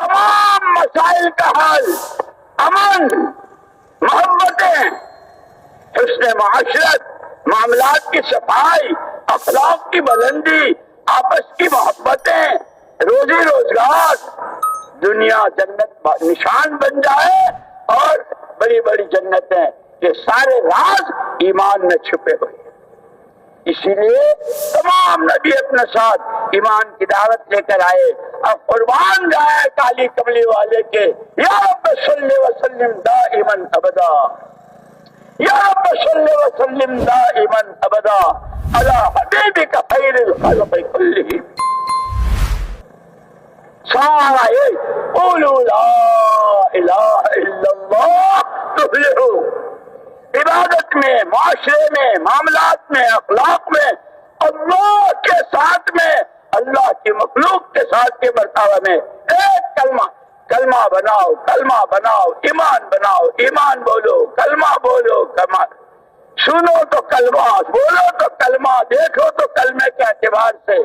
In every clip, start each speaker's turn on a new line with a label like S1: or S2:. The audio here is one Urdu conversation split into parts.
S1: تمام مسائل کا حل امن، محبتیں، حسن معاشرت، معاملات کی صفائی، اخلاق کی بلندی، آپس کی محبتیں، روزی روزگار، دنیا جنت نشان بن جائے اور بڑی بڑی جنتیں، یہ سارے راز ایمان میں چھپے ہوئے ہیں۔ اسی لیے تمام نبی اپنے ساتھ ایمان کی دعوت لے کر آئے اور قربان جائے کالی کملی والے کے، یا رب صلی وسلم دائما ابدا، یا رب صلی وسلم دائما ابدا علی حبیبک خیر الخلق کلہم۔ سارا یہ قولوا لا الہ الا اللہ تفلحوا، عبادت میں، معاشرے میں، معاملات میں، اخلاق میں، اللہ کے ساتھ میں، اللہ کی مخلوق کے ساتھ کے برتاوا میں ایک کلمہ، کلمہ بناؤ، کلمہ بناؤ، ایمان بناؤ، ایمان بولو، کلمہ بولو، کلمہ سنو تو کلمہ، بولو تو کلمہ، دیکھو تو کلمے کے اعتبار سے،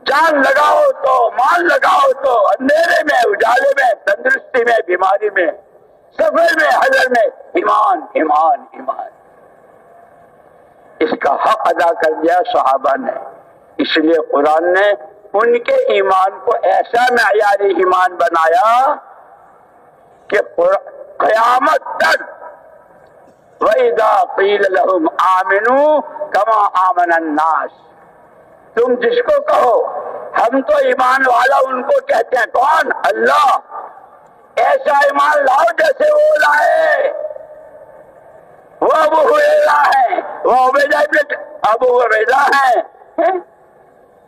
S1: جان لگاؤ تو، مال لگاؤ تو، اندھیرے میں، اجالے میں، تندرستی میں، بیماری میں، سفر میں، حضر میں، ایمان ایمان ایمان۔ اس کا حق ادا کر دیا صحابہ نے، اس لیے قرآن نے ان کے ایمان کو ایسا معیاری ایمان بنایا کہ قیامت تک وَإِذَا قِيلَ لَهُمْ آمِنُوا كَمَا آمَنَ النَّاسِ، تم جس کو کہو ہم تو ایمان والا ان کو کہتے ہیں، کون؟ اللہ، ایسا ایمان لاؤ جیسے وہ لائے، وہ ابو ہریرہ ہے، وہ ابو عبیدہ ہے،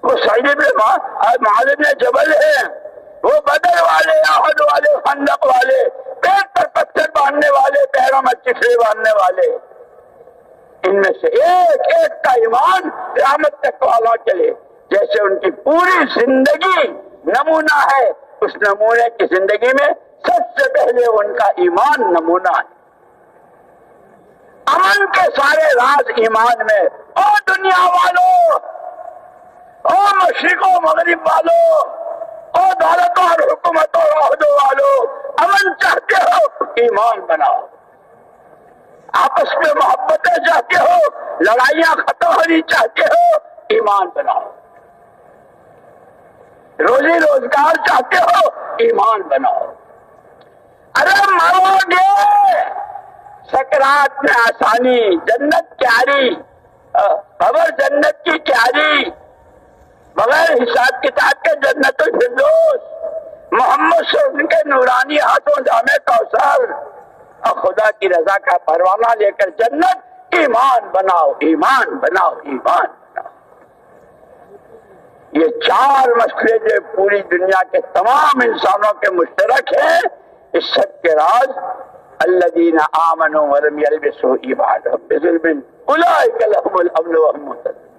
S1: وہ سعید بن معاذ بن جبل ہے، وہ بدر والے، احد والے، خندق والے، پیٹ پر پتھر باندھنے والے، پیروں میں چفڑے باندھنے والے، ان میں سے ایک ایک کا ایمان قیامت تک والا چلے، جیسے ان کی پوری زندگی نمونہ ہے، اس نمونے کی زندگی میں سب سے پہلے ان کا ایمان نمونہ ہے۔ امن کے سارے راز ایمان میں۔ او دنیا والوں، او مشرق و مغرب والوں، او دولت اور حکومت اور عہدوں والوں، امن چاہتے ہو ایمان بناؤ، آپس میں محبتیں چاہتے ہو، لڑائیاں ختم ہونی چاہتے ہو، ایمان بناؤ، روزی روزگار چاہتے ہو، ایمان بناؤ۔ ارے مرو گے، سکرات میں آسانی، جنت کیاری، خبر جنت کی کیاری، بغیر حساب کتاب کے جنت الفردوس، محمد صلی اللہ علیہ وسلم کے نورانی ہاتھوں جامع کوثر اور خدا کی رضا کا پروانہ لے کر جنت، ایمان بناؤ، ایمان بناؤ، ایمان بناؤ۔ یہ چار مسئلے جو پوری دنیا کے تمام انسانوں کے مشترک ہیں، اس سب کے راز الذین آمنوا ولم یلبسوا ایمانهم بظلم اولئک لهم الامن وهم مهتدون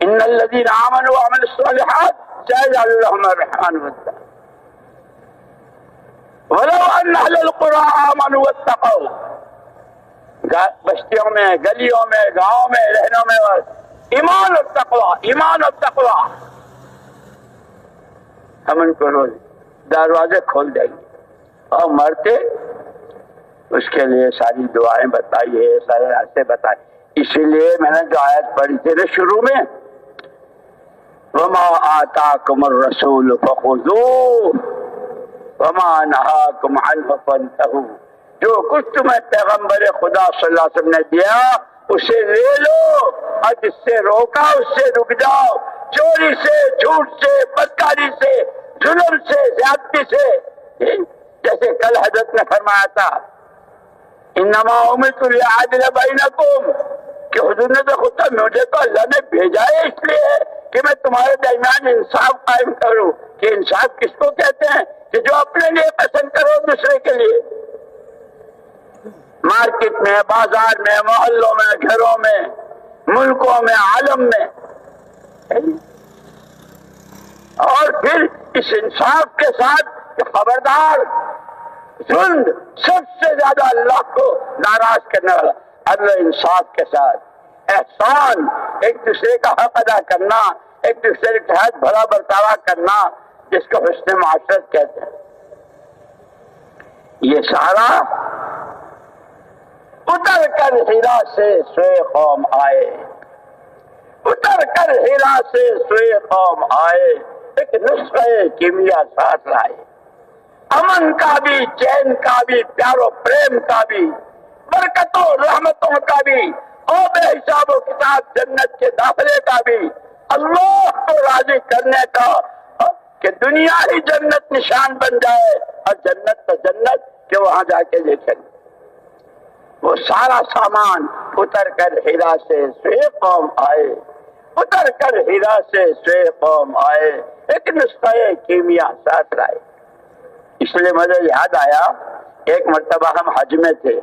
S1: ان الذین آمنوا وعملوا الصالحات سيجعل لهم الرحمن ودا ولو ان اهل القرى آمنوا واتقوا، بستیوں میں، گلیوں میں، گاؤں میں، رہنوں میں ایمان اور تقوی، ایمان اور تقوی، ہم ان کو روز دروازے کھول دیں گے اور مرتے اس کے لیے ساری دعائیں بتائی ہے، سارے راستے بتائے۔ اسی لیے میں نے جو آیت پڑھی تھی نا شروع میں، وَمَا آتَاكُمُ الرَّسُولُ فَخُذُوهُ وَمَا نَهَاكُمْ عَنْهُ فَانْتَهُوا، جو کچھ تمہیں پیغمبر خدا صلی اللہ علیہ وسلم نے دیا اسے لے لو، اور جس سے روکا اس سے رک جاؤ، چوری سے، جھوٹ سے، بدکاری سے، ظلم سے، زیادتی سے، جیسے کل حضرت نے فرمایا تھا انما امرت لأعدل بینکم، کہ حضور نے تو خود مجھے تو اللہ نے بھیجا ہے اس لیے کہ میں تمہارے درمیان انصاف قائم کروں۔ کہ انصاف کس کو کہتے ہیں؟ کہ جو اپنے لیے پسند کرو دوسرے کے لیے، مارکیٹ میں، بازار میں، محلوں میں، گھروں میں، ملکوں میں، عالم میں، اور پھر اس انصاف کے ساتھ کہ خبردار ظلم سب سے زیادہ اللہ کو ناراض کرنے والا، عدل انصاف کے ساتھ احسان، ایک دوسرے کا حق ادا کرنا، ایک دوسرے کے ساتھ بھلا برتاوا کرنا، جس کو حسن معاشرت کہتے ہیں، یہ سارا اتر کر ہیرا سے سوئے قوم آئے، اتر کر ہیرا سے سوئے قوم آئے، ایک نسخہ کیمیا ساتھ لائے، امن کا بھی، چین کا بھی، پیار و پریم کا بھی، برکتوں رحمتوں کا بھی، اور بے حساب و کتاب جنت کے داخلے کا بھی، اللہ کو راضی کرنے کا کہ دنیا ہی جنت نشان بن جائے اور جنت تو جنت کہ وہاں جا کے دیکھیں، وہ سارا سامان اتر کر ہیرا سے سوئے قوم آئے، اتر کر ہیرا سے سوئے قوم آئے، ایک نسخہ کیمیا ساتھ لائے۔ اس لیے مجھے یاد آیا ایک مرتبہ ہم حج میں تھے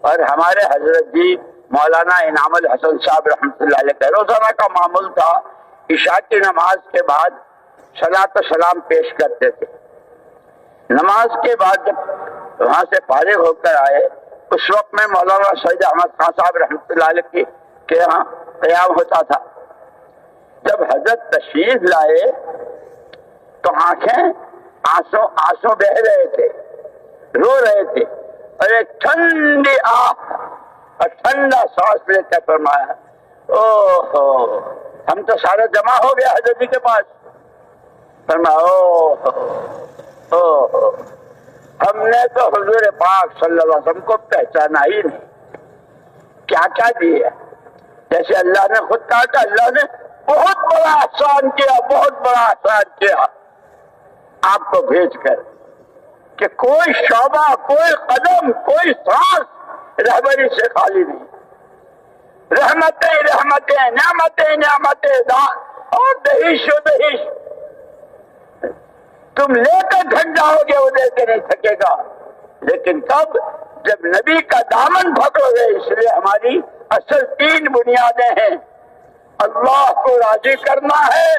S1: اور ہمارے حضرت جی مولانا انعام الحسن صاحب رحمۃ اللہ علیہ کا روزانہ کا معمول تھا، عشاء کی نماز کے بعد صلاۃ و سلام پیش کرتے تھے۔ نماز کے بعد جب وہاں سے فارغ ہو کر آئے، اس وقت میں مولانا سید احمد خان صاحب رحمۃ اللہ علیہ کے یہاں قیام ہوتا تھا۔ جب حضرت تشریف لائے تو آنکھیں آنسو بہ رہے تھے، رو رہے تھے، اور ایک ٹھنڈی آنکھ اور ٹھنڈا سانس لے کر فرمایا، اوہو ہم تو سارے جمع ہو گیا حضرت جی کے پاس۔ فرمایا اوہو ہم نے تو حضور پاک صلی اللہ علیہ وسلم کو پہچانا ہی نہیں، کیا کیا دیا، جیسے اللہ نے خود کہا کہ اللہ نے بہت بڑا احسان کیا، بہت بڑا احسان کیا آپ کو بھیج کر کہ کوئی شعبہ، کوئی قدم، کوئی سانس رہبری سے خالی نہیں، رحمتیں رحمتیں، نعمتیں نعمتیں، اور دہیش و دہیش تم لے کر تھک جاؤ گے، وہ دے کے نہیں تھکے گا، لیکن کب؟ جب نبی کا دامن پکڑو گے۔ اس لیے ہماری اصل 3 بنیادیں ہیں، اللہ کو راضی کرنا ہے،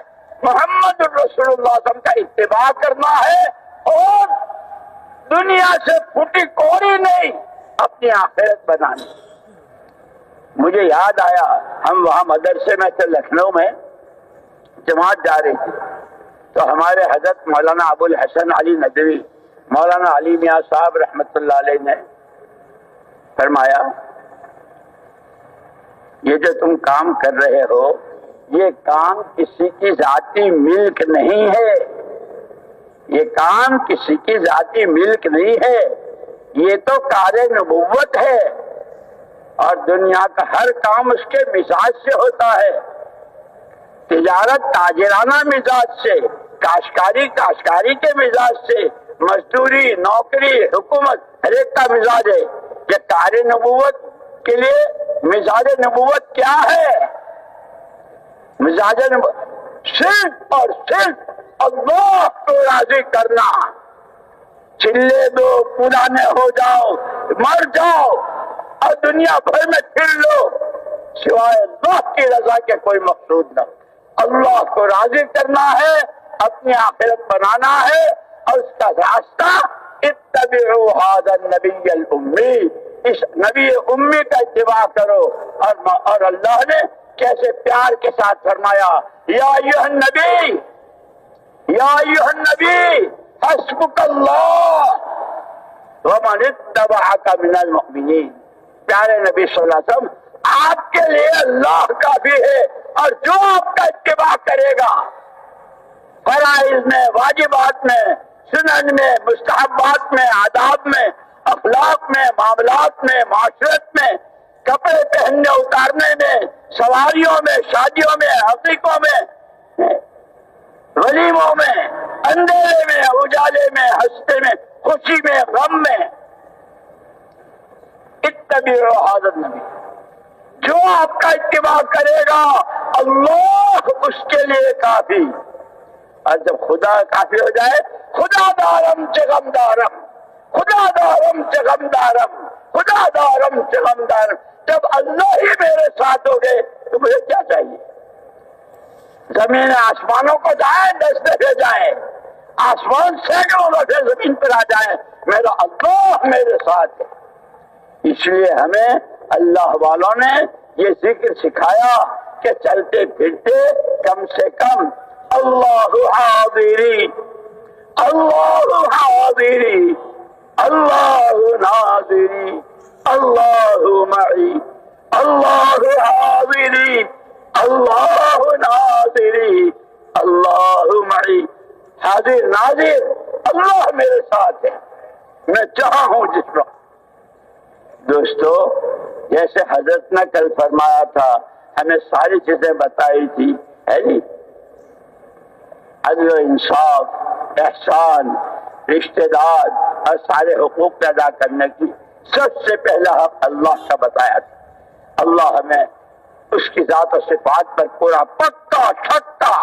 S1: محمد رسول اللہ صلی اللہ علیہ وسلم کا اتباع کرنا ہے، اور دنیا سے پھوٹی کوڑی نہیں، اپنی آخرت بنانی۔ مجھے یاد آیا ہم وہاں مدرسے میں تھے، لکھنؤ میں جماعت جا رہی تھی، تو ہمارے حضرت مولانا ابو الحسن علی ندوی مولانا علی میاں صاحب رحمۃ اللہ علیہ نے فرمایا، یہ جو تم کام کر رہے ہو یہ کام کسی کی ذاتی ملک نہیں ہے، یہ کام کسی کی ذاتی ملک نہیں ہے، یہ تو کار نبوت ہے، اور دنیا کا ہر کام اس کے مزاج سے ہوتا ہے، تجارت تاجرانہ مزاج سے، کاشتکاری کے مزاج سے، مزدوری، نوکری، حکومت، ہر ایک کا مزاج ہے۔ کہ کار نبوت کے لیے مزاج نبوت کیا ہے؟ مزاج نبوت صرف اور صرف اللہ کو راضی کرنا۔ چلے دو، پرانے ہو جاؤ، مر جاؤ اور دنیا بھر میں پھر لو، سوائے اللہ کی رضا کے کوئی مقصود نہ۔ اللہ کو راضی کرنا ہے، اپنی آخرت بنانا ہے، اور اس کا راستہ اتبعوا ھذا النبی الامی، اس نبی امی کا اتباع کرو۔ اور اللہ نے کیسے پیار کے ساتھ فرمایا، یا ایھا النبی، یا ایھا النبی حسبک اللہ ومن اتبعک من المؤمنین۔ پیارے نبی صلی اللہ علیہ وسلم، آپ کے لیے اللہ کافی ہے، اور جو آپ کا اتباع کرے گا فرائض میں، واجبات میں، سنن میں، مستحبات میں، آداب میں، اخلاق میں، معاملات میں، معاشرت میں، کپڑے پہننے اتارنے میں، سواریوں میں، شادیوں میں، عقیقوں میں، ولیموں میں، اندھیرے میں، اجالے میں، ہنستے میں، خوشی میں، غم میں، اتبعوا ھذا النبی، جو آپ کا اتباع کرے گا اللہ اس کے لیے کافی۔ اور جب خدا کافی ہو جائے، خدا دارم چغم دارم، خدا دارم چغم دارم، خدا دارم چغم دارم، جب اللہ ہی میرے ساتھ ہو گئے تو مجھے کیا چاہیے؟ زمین آسمانوں کو جائے 10 دفعے جائے، آسمان سینکڑوں دفعے زمین پر آ جائے، میرا اللہ میرے ساتھ ہے۔ اس لیے ہمیں اللہ والوں نے یہ ذکر سکھایا کہ چلتے پھرتے کم سے کم اللہ حاضری اللہ حاضری اللہ ناظری اللہ معی اللہ حاضری اللہ ناظری اللہ معی. حاضر ناظر اللہ میرے ساتھ ہے، میں جہاں ہوں جس وقت. دوستو جیسے حضرت نے کل فرمایا تھا، ہمیں ساری چیزیں بتائی تھی، ہے جی، عدل و انصاف، احسان، رشتہ دار اور سارے حقوق ادا کرنے کی سب سے پہلا حق اللہ کا بتایا تھا. اللہ ہمیں اس کی ذات و صفات پر پورا پکا ٹھکا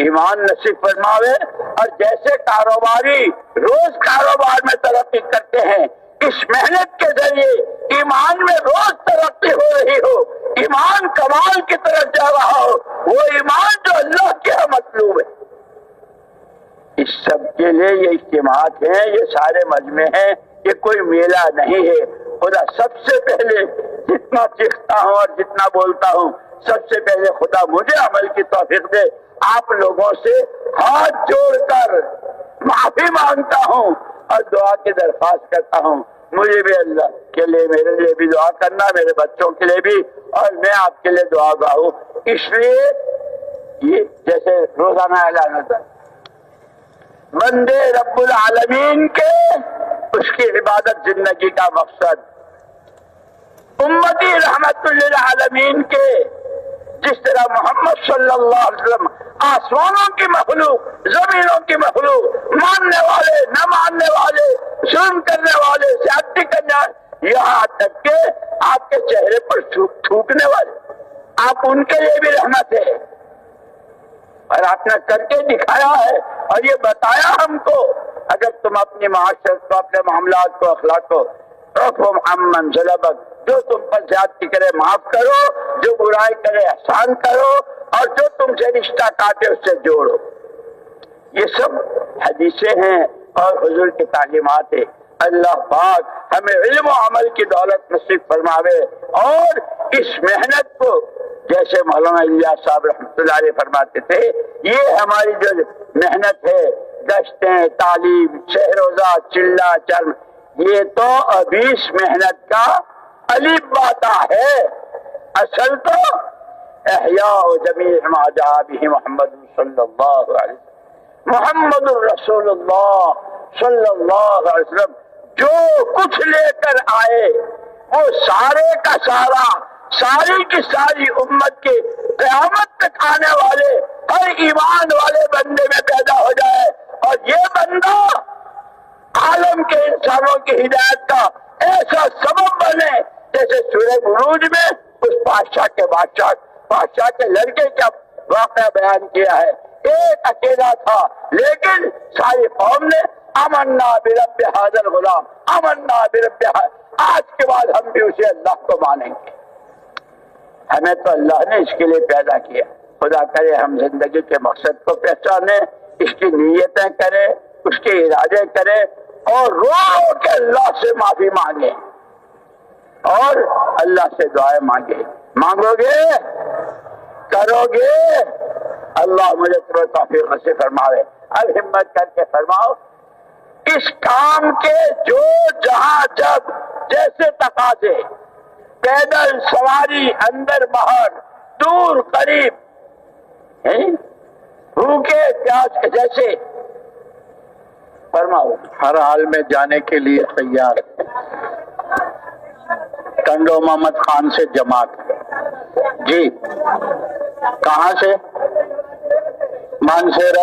S1: ایمان نصیب فرماوے. اور جیسے کاروباری روز کاروبار میں ترقی کرتے ہیں، اس محنت کے ذریعے ایمان میں روز ترقی ہو رہی ہو، ایمان کمال کی طرف جا رہا ہو، وہ ایمان جو اللہ کے یہاں مطلوب ہے. اس سب کے لیے یہ اجتماعات ہیں، یہ سارے مجمع ہیں، یہ کوئی میلہ نہیں ہے. خدا سب سے پہلے جتنا چیختا ہوں اور جتنا بولتا ہوں، سب سے پہلے خدا مجھے عمل کی توفیق دے. آپ لوگوں سے ہاتھ جوڑ کر معافی مانگتا ہوں اور دعا کی درخواست کرتا ہوں. مجھے بھی اللہ کے لیے، میرے لیے بھی دعا کرنا، میرے بچوں کے لیے بھی، اور میں آپ کے لیے دعا گواہ ہوں. اس لیے یہ جیسے روزانہ اعلان ہوتا ہے، بندے رب العالمین کے، اس کی عبادت زندگی کا مقصد، امتی رحمت للعالمین کے، جس طرح محمد صلی اللہ علیہ وسلم آسمانوں کی مخلوق، زمینوں کی مخلوق، ماننے والے نہ ماننے والے، ظلم کرنے والے، زیادتی کرنے والے، یہاں تک کہ آپ کے چہرے پر تھوکنے والے، آپ ان کے لیے بھی رحمت ہے. اور آپ نے کر کے دکھایا ہے اور یہ بتایا ہم کو، اگر تم اپنی معاشرت کو، اپنے معاملات کو، اخلاق کو، رفعوا عمن ظلمک، جو تم پر زیادتی کرے معاف کرو، جو برائی کرے احسان کرو، اور جو تم سے رشتہ کاٹے اس سے جوڑو. یہ سب حدیثیں ہیں اور حضور کی تعلیمات ہیں. اللہ پاک ہمیں علم و عمل کی دولت نصیب فرماوے، اور اس محنت کو جیسے مولانا الیاس صاحب رحمۃ اللہ علیہ فرماتے تھے، یہ ہماری جو محنت ہے، گشتیں، تعلیم، شہ روزہ، چلہ چرم، یہ تو ابھی اس محنت کا الف باتا ہے. اصل تو احیاء جمیع ما جاء به محمد صلی اللہ علیہ وسلم، محمد الرسول اللہ صلی اللہ علیہ وسلم جو کچھ لے کر آئے، وہ سارے کا سارا، ساری کی ساری امت کے قیامت تک آنے والے ہر ایمان والے بندے میں پیدا ہو جائے، اور یہ بندہ عالم کے انسانوں کی ہدایت کا ایسا سبب بنے، جیسے سورہ بروج میں اس بادشاہ کے لڑکے کا واقعہ بیان کیا ہے. ایک اکیلا تھا، لیکن ساری قوم نے آمنا برب ھذا الغلام، آمنا برب آج کے بعد ہم بھی اسے اللہ کو مانیں گے. ہمیں تو اللہ نے اس کے لیے پیدا کیا. خدا کرے ہم زندگی کے مقصد کو پہچانے، اس کی نیتیں کریں، اس کے ارادے کریں، اور رو رو کے اللہ سے معافی مانگیں اور اللہ سے دعائیں مانگیں. مانگو گے، کرو گے، اللہ مجھے تمہیں توفیق نصیب فرماوے. اب ہمت کر کے فرماؤ، اس کام کے جو جہاں جب جیسے تقاضے، پیدل سواری، اندر باہر، دور قریب، بھوکے پیاس کے، جیسے فرماؤ.
S2: ہر حال میں جانے کے لیے تیار. ٹنڈو محمد خان سے جماعت. جی کہاں سے؟ مانسیرا